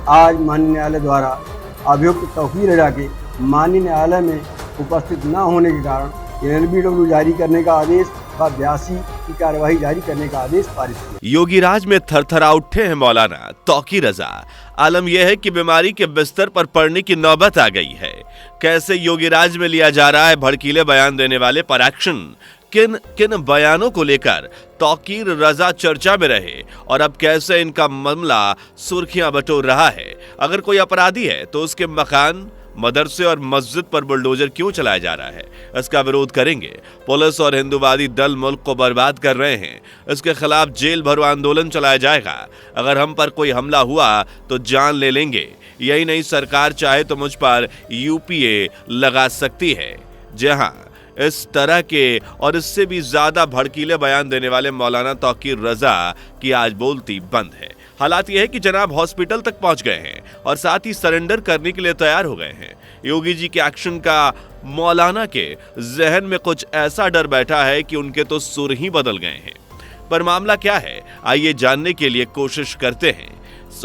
आज माननीय न्यायालय द्वारा अभियुक्त तौकीर रजा के माननीय न्यायालय में उपस्थित न होने के कारण एलबीडब्ल्यू जारी करने का आदेश व 82 की कार्यवाही जारी करने का आदेश पारित किया। योगीराज में थरथरा उठे हैं मौलाना तौकीर रजा। आलम यह है कि बीमारी के बिस्तर पर पड़ने की नौबत आ गई है। कैसे योगीराज में लिया जा रहा है भड़कीले बयान देने वाले पर एक्शन? किन किन बयानों को लेकर तौकीर रजा चर्चा में रहे और अब कैसे इनका मामला सुर्खियां बटोर रहा है? अगर कोई अपराधी है तो उसके मकान, मदरसे और मस्जिद पर बुलडोजर क्यों चलाया जा रहा है? इसका विरोध करेंगे। पुलिस और हिंदूवादी दल मुल्क को बर्बाद कर रहे हैं, इसके खिलाफ जेल भरो आंदोलन चलाया जाएगा। अगर हम पर कोई हमला हुआ तो जान ले लेंगे। यही नहीं, सरकार चाहे तो मुझ पर यूपीए लगा सकती है। जी हाँ, इस तरह के और इससे भी ज्यादा भड़कीले बयान देने वाले मौलाना तौकीर रजा की आज बोलती बंद है। हालात यह है कि जनाब हॉस्पिटल तक पहुंच गए हैं और साथ ही सरेंडर करने के लिए तैयार हो गए हैं। योगी जी के एक्शन का मौलाना के जहन में कुछ ऐसा डर बैठा है कि उनके तो सुर ही बदल गए हैं। पर मामला क्या है, आइए जानने के लिए कोशिश करते हैं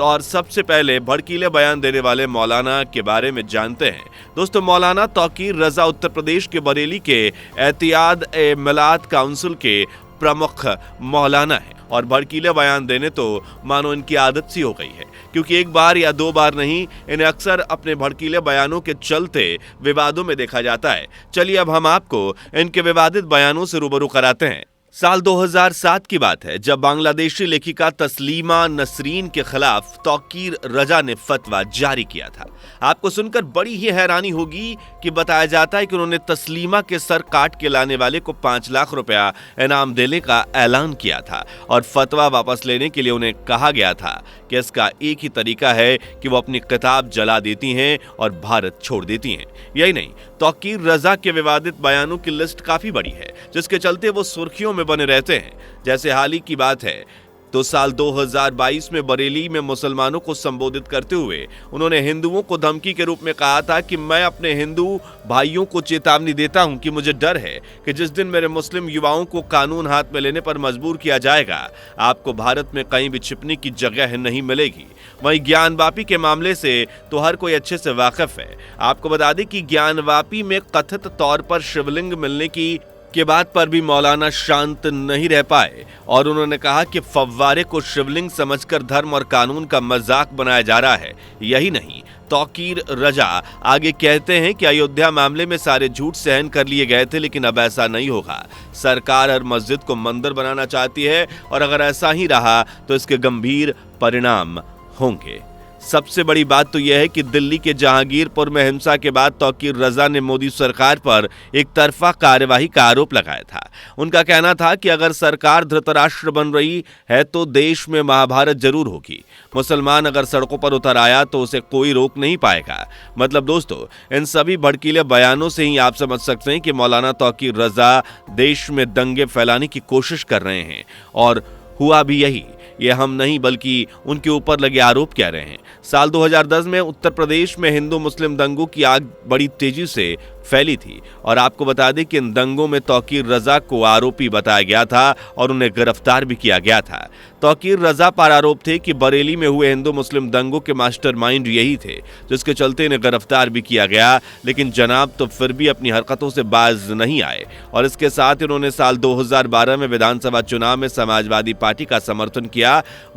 और सबसे पहले भड़कीले बयान देने वाले मौलाना के बारे में जानते हैं। दोस्तों, मौलाना तौकीर रजा उत्तर प्रदेश के बरेली के एहतियाद-ए-मिलाद काउंसिल के प्रमुख मौलाना है और भड़कीले बयान देने तो मानो इनकी आदत सी हो गई है, क्योंकि एक बार या दो बार नहीं, इन्हें अक्सर अपने भड़कीले बयानों के चलते विवादों में देखा जाता है। चलिए अब हम आपको इनके विवादित बयानों से रूबरू कराते हैं। साल 2007 की बात है जब बांग्लादेशी लेखिका तस्लीमा नसरीन के खिलाफ तौकीर रजा ने फतवा जारी किया था। आपको सुनकर बड़ी ही हैरानी होगी कि बताया जाता है कि उन्होंने तस्लीमा के सर काट के लाने वाले को 5 लाख रुपया इनाम देने का ऐलान किया था और फतवा वापस लेने के लिए उन्हें कहा गया था कि इसका एक ही तरीका है कि वो अपनी किताब जला देती हैं और भारत छोड़ देती हैं। यही नहीं, तौकीर रजा के विवादित बयानों की लिस्ट काफी बड़ी है, जिसके चलते वो सुर्खियों में बने रहते हैं। जैसे हाल ही की बात है तो साल 2022 में बरेली में मुसलमानों को संबोधित करते हुए उन्होंने हिंदुओं को धमकी के रूप में कहा था कि मैं अपने हिंदू भाइयों को चेतावनी देता हूं कि मुझे डर है कि जिस दिन मेरे मुस्लिम युवाओं को कानून हाथ में लेने पर मजबूर किया जाएगा, आपको भारत में कहीं भी छिपने की जगह नहीं मिलेगी। वहीं ज्ञानवापी के मामले से तो हर कोई अच्छे से वाकिफ है। आपको बता दें कि ज्ञानवापी में कथित तौर पर शिवलिंग मिलने की के बात पर भी मौलाना शांत नहीं रह पाए और उन्होंने कहा कि फव्वारे को शिवलिंग समझकर धर्म और कानून का मजाक बनाया जा रहा है। यही नहीं, तौकीर रजा आगे कहते हैं कि अयोध्या मामले में सारे झूठ सहन कर लिए गए थे, लेकिन अब ऐसा नहीं होगा। सरकार हर मस्जिद को मंदिर बनाना चाहती है और अगर ऐसा ही रहा तो इसके गंभीर परिणाम होंगे। सबसे बड़ी बात तो यह है कि दिल्ली के जहांगीरपुर में हिंसा के बाद तौकीर रजा ने मोदी सरकार पर एक तरफा कार्यवाही का आरोप लगाया था। उनका कहना था कि अगर सरकार धृतराष्ट्र बन रही है तो देश में महाभारत जरूर होगी। मुसलमान अगर सड़कों पर उतर आया तो उसे कोई रोक नहीं पाएगा। मतलब दोस्तों, इन सभी भड़कीले बयानों से ही आप समझ सकते हैं कि मौलाना तौकीर रजा देश में दंगे फैलाने की कोशिश कर रहे हैं और हुआ भी यही। ये हम नहीं बल्कि उनके ऊपर लगे आरोप कह रहे हैं। साल 2010 में उत्तर प्रदेश में हिंदू मुस्लिम दंगों की आग बड़ी तेजी से फैली थी और आपको बता दें कि इन दंगों में तौकीर रजा को आरोपी बताया गया था और उन्हें गिरफ्तार भी किया गया था। तौकीर रजा पर आरोप थे कि बरेली में हुए हिंदू मुस्लिम दंगों के मास्टरमाइंड यही थे, जिसके चलते इन्हें गिरफ्तार भी किया गया, लेकिन जनाब तो फिर भी अपनी हरकतों से बाज नहीं आए और इसके साथ उन्होंने साल 2012 में विधानसभा चुनाव में समाजवादी पार्टी का समर्थन किया।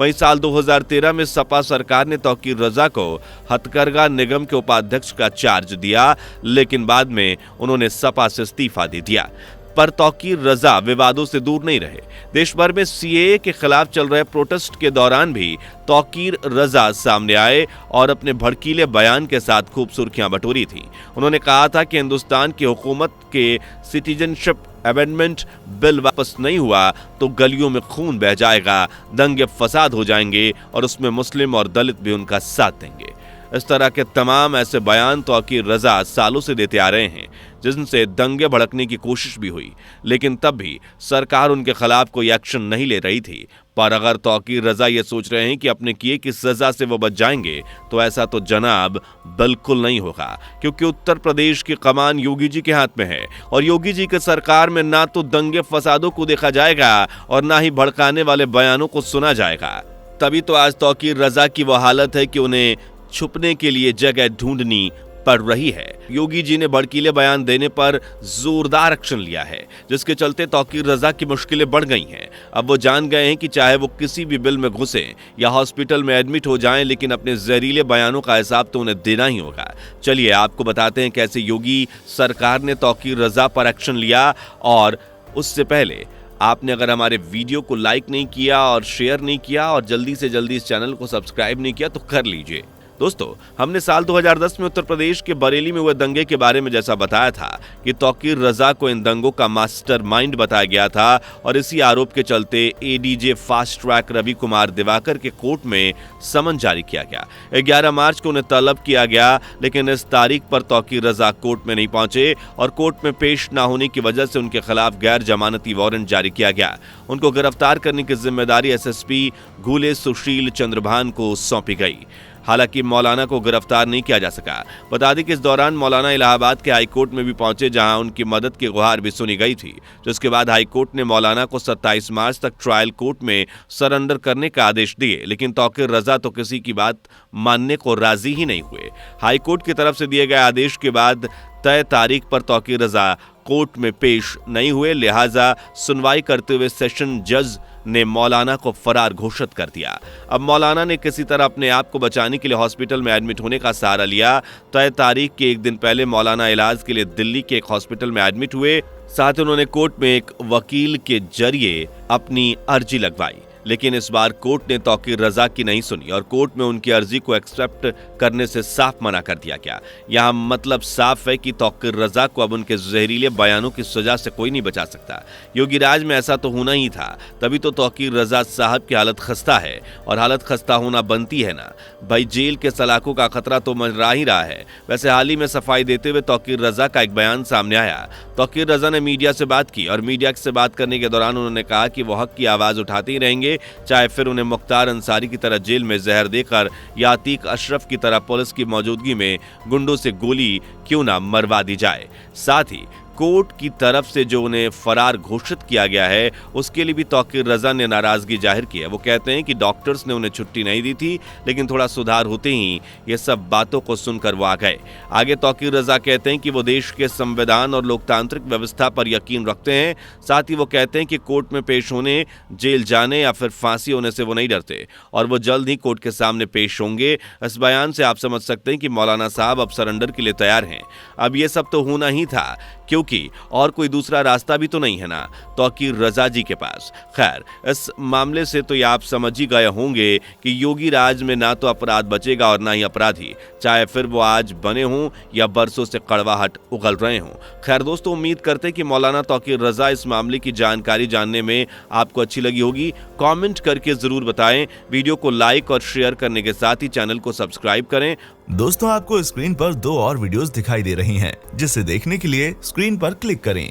वहीं साल 2013 में सपा सरकार ने तौकीर रजा को हथकरघा निगम के उपाध्यक्ष का चार्ज दिया, लेकिन बाद में उन्होंने सपा से इस्तीफा दे दिया। पर तौकीर रजा विवादों से दूर नहीं रहे। देश भर में सीएए के खिलाफ चल रहे प्रोटेस्ट के दौरान भी तौकीर रजा सामने आए और अपने भड़कीले बयान के साथ खूब सुर्खियां बटोरी थी। उन्होंने कहा था कि हिंदुस्तान की हुकूमत के सिटीजनशिप अमेंडमेंट बिल वापस नहीं हुआ तो गलियों में खून बह जाएगा, दंगे फसाद हो जाएंगे और उसमें मुस्लिम और दलित भी उनका साथ देंगे। इस तरह के तमाम ऐसे बयान तौकीर रजा सालों से देते आ रहे हैं, जिनसे दंगे भड़कने की कोशिश भी हुई, लेकिन तब भी सरकार उनके खिलाफ कोई एक्शन नहीं ले रही थी। पर अगर तौकीर रजा ये सोच रहे हैं कि अपने किए की सजा से वो बच जाएंगे, तो ऐसा तो जनाब बिल्कुल नहीं होगा, क्योंकि उत्तर प्रदेश की कमान योगी जी के हाथ में है और योगी जी की सरकार में ना तो दंगे फसादों को देखा जाएगा और ना ही भड़काने वाले बयानों को सुना जाएगा। तभी तो आज तौकीर रजा की वो हालत है कि उन्हें छुपने के लिए जगह ढूंढनी पड़ रही है। योगी जी ने भड़कीले बयान देने पर जोरदार एक्शन लिया है, जिसके चलते तौकीर रजा की मुश्किलें बढ़ गई हैं। अब वो जान गए हैं कि चाहे वो किसी भी बिल में घुसें या हॉस्पिटल में एडमिट हो जाएं, लेकिन अपने जहरीले बयानों का हिसाब तो उन्हें देना ही होगा। चलिए आपको बताते हैं कैसे योगी सरकार ने तौकीर रजा पर एक्शन लिया। और उससे पहले आपने अगर हमारे वीडियो को लाइक नहीं किया और शेयर नहीं किया और जल्दी से जल्दी इस चैनल को सब्सक्राइब नहीं किया तो कर लीजिए। दोस्तों, हमने साल 2010 में उत्तर प्रदेश के बरेली में हुए दंगे के बारे में जैसा बताया था कि तौकीर रजा को इन दंगों का मास्टरमाइंड बताया गया था और इसी आरोप के चलते ADJ fast track Ravi Kumar Diwakar के कोर्ट में समन जारी किया गया। 11 मार्च को उन्हें तलब किया गया, लेकिन इस तारीख पर तौकीर रजा कोर्ट में नहीं पहुंचे और कोर्ट में पेश न होने की वजह से उनके खिलाफ गैर जमानती वारंट जारी किया गया। उनको गिरफ्तार करने की जिम्मेदारी एसएसपी घूले सुशील चंद्रभान को सौंपी गई। हालांकि मौलाना को गिरफ्तार नहीं किया जा सका। बता दें कि इस दौरान मौलाना इलाहाबाद के हाईकोर्ट में भी पहुंचे, जहां उनकी मदद की गुहार भी सुनी गई थी। जिसके बाद हाईकोर्ट ने मौलाना को 27 मार्च तक ट्रायल कोर्ट में सरेंडर करने का आदेश दिए, लेकिन तौकीर रजा तो किसी की बात मानने को राजी ही नहीं हुए। हाईकोर्ट की तरफ से दिए गए आदेश के बाद तय तारीख पर तौकीर रजा कोर्ट में पेश नहीं हुए, लिहाजा सुनवाई करते हुए सेशन जज ने मौलाना को फरार घोषित कर दिया। अब मौलाना ने किसी तरह अपने आप को बचाने के लिए हॉस्पिटल में एडमिट होने का सहारा लिया। तय तारीख के एक दिन पहले मौलाना इलाज के लिए दिल्ली के एक हॉस्पिटल में एडमिट हुए। साथ ही उन्होंने कोर्ट में एक वकील के जरिए अपनी अर्जी लगवाई, लेकिन इस बार कोर्ट ने तौकीर रजा की नहीं सुनी और कोर्ट में उनकी अर्जी को एक्सेप्ट करने से साफ मना कर दिया गया। यहाँ मतलब साफ है कि तौकीर रजा को अब उनके जहरीले बयानों की सजा से कोई नहीं बचा सकता। योगी राज में ऐसा तो होना ही था, तभी तो तौकीर रजा साहब की हालत खस्ता है और हालत खस्ता होना बनती है ना भाई। जेल के सलाखों का खतरा तो मंडरा ही रहा है। वैसे हाल ही में सफाई देते हुए तौकीर रजा का एक बयान सामने आया। तौकीर रजा ने मीडिया से बात की और मीडिया से बात करने के दौरान उन्होंने कहा कि वो हक की आवाज उठाते ही रहेंगे, चाहे फिर उन्हें मुख्तार अंसारी की तरह जेल में जहर देकर या अतीक अशरफ की तरह पुलिस की मौजूदगी में गुंडों से गोली क्यों ना मरवा दी जाए। साथ ही कोर्ट की तरफ से जो उन्हें फरार घोषित किया गया है उसके लिए भी तौकीर रजा ने नाराजगी जाहिर की है। वो कहते हैं कि डॉक्टर्स ने उन्हें छुट्टी नहीं दी थी, लेकिन थोड़ा सुधार होते ही ये सब बातों को सुनकर वो आ गए। आगे तौकीर रजा कहते हैं कि वो देश के संविधान और लोकतांत्रिक व्यवस्था पर यकीन रखते हैं। साथ ही वो कहते हैं कि कोर्ट में पेश होने, जेल जाने या फिर फांसी होने से वो नहीं डरते और वो जल्द ही कोर्ट के सामने पेश होंगे। इस बयान से आप समझ सकते हैं कि मौलाना साहब अब सरेंडर के लिए तैयार हैं। अब ये सब तो होना ही था, क्योंकि और कोई दूसरा रास्ता भी तो नहीं है ना तौकीर रजा जी के पास। खैर, इस मामले से तो ये आप समझ ही गए होंगे कि योगी राज में ना तो अपराध बचेगा और ना ही अपराधी, चाहे फिर वो आज बने हों या बरसों से कड़वाहट उगल रहे हों। खैर दोस्तों, उम्मीद करते हैं कि मौलाना तौकीर रजा इस मामले की जानकारी जानने में आपको अच्छी लगी होगी। कमेंट करके जरूर बताएं। वीडियो को लाइक और शेयर करने के साथ ही चैनल को सब्सक्राइब करें। दोस्तों, आपको स्क्रीन पर 2 और वीडियोस दिखाई दे रही हैं, जिसे देखने के लिए स्क्रीन पर क्लिक करें।